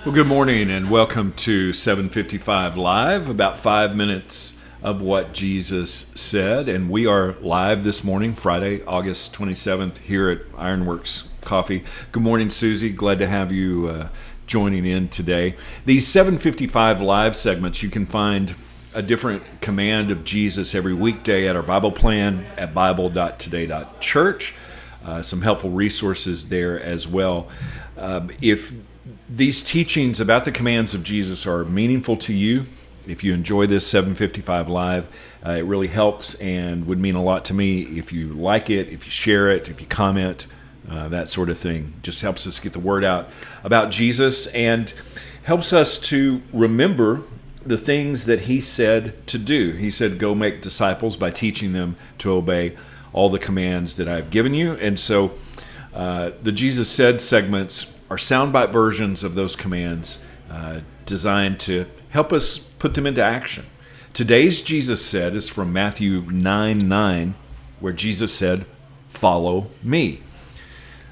Well, good morning and welcome to 755 Live, about 5 minutes of what Jesus said. And we are live this morning, Friday, August 27th, here at Ironworks Coffee. Good morning, Susie. Glad to have you joining in today. These 755 Live segments, you can find a different command of Jesus every weekday at our Bible plan at bible.today.church. Some helpful resources there as well. If these teachings about the commands of Jesus are meaningful to you, if you enjoy this 755 Live, it really helps and would mean a lot to me if you like it, if you share it, if you comment, that sort of thing. Just helps us get the word out about Jesus and helps us to remember the things that he said to do. He said, go make disciples by teaching them to obey all the commands that I've given you. And so the Jesus Said segments are soundbite versions of those commands designed to help us put them into action. Today's Jesus Said is from Matthew 9:9, where Jesus said, "Follow me."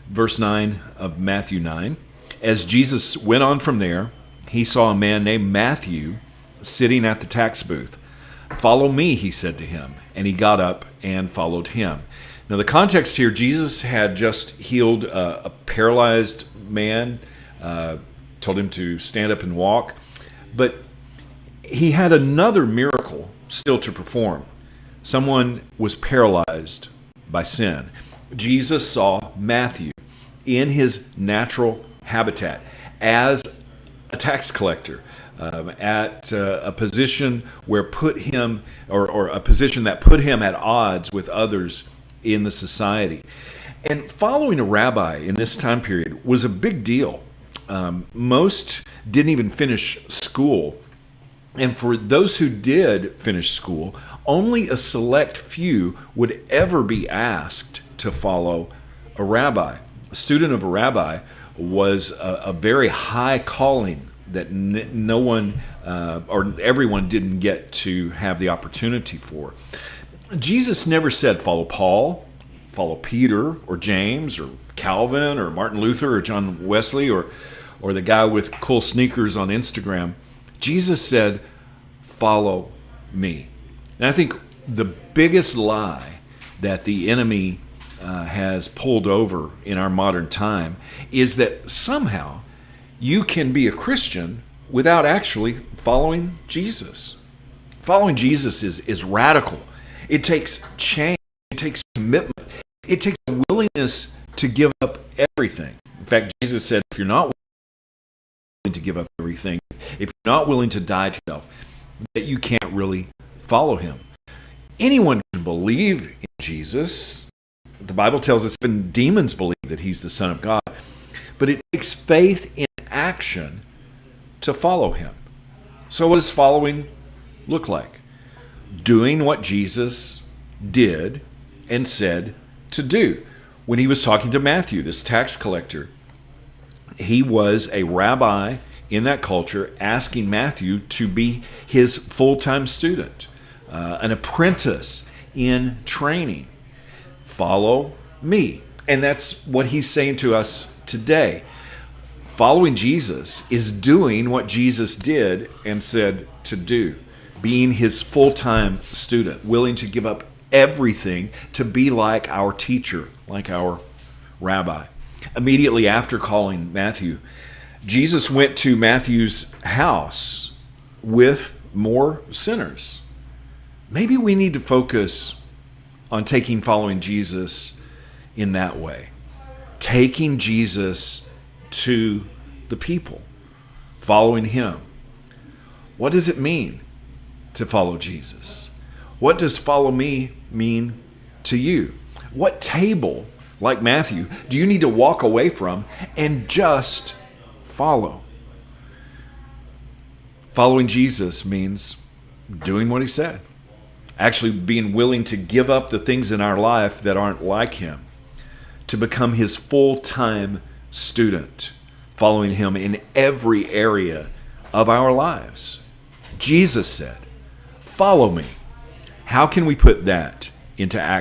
Verse 9 of Matthew 9. As Jesus went on from there, he saw a man named Matthew sitting at the tax booth. "Follow me," he said to him, and he got up and followed him. Now, the context here, Jesus had just healed a paralyzed man, told him to stand up and walk, but he had another miracle still to perform. Someone was paralyzed by sin. Jesus saw Matthew in his natural habitat as a tax collector, at a position where put him, or a position that put him at odds with others in the society. And following a rabbi in this time period was a big deal. Most didn't even finish school. And for those who did finish school, only a select few would ever be asked to follow a rabbi. A student of a rabbi was a very high calling that no one or everyone didn't get to have the opportunity for. Jesus never said, follow Paul, follow Peter or James or Calvin or Martin Luther or John Wesley or the guy with cool sneakers on Instagram. Jesus said, follow me. And I think the biggest lie that the enemy has pulled over in our modern time is that somehow you can be a Christian without actually following Jesus. Following Jesus is radical. It takes change. It takes commitment. It takes a willingness to give up everything. In fact, Jesus said, if you're not willing to give up everything, if you're not willing to die to yourself, that you can't really follow him. Anyone can believe in Jesus. The Bible tells us even demons believe that he's the Son of God. But it takes faith in action to follow him. So what does following look like? Doing what Jesus did and said to do. When he was talking to Matthew, this tax collector, he was a rabbi in that culture asking Matthew to be his full-time student, an apprentice in training. Follow me. And that's what he's saying to us today. Following Jesus is doing what Jesus did and said to do. Being his full-time student, willing to give up everything to be like our teacher, like our rabbi. Immediately after calling Matthew, Jesus went to Matthew's house with more sinners. Maybe we need to focus on following Jesus in that way. Taking Jesus to the people, following him. What does it mean to follow Jesus? What does follow me mean to you? What table, like Matthew, do you need to walk away from and just follow? Following Jesus means doing what he said. Actually being willing to give up the things in our life that aren't like him, to become his full-time student, following him in every area of our lives. Jesus said, follow me. How can we put that into action?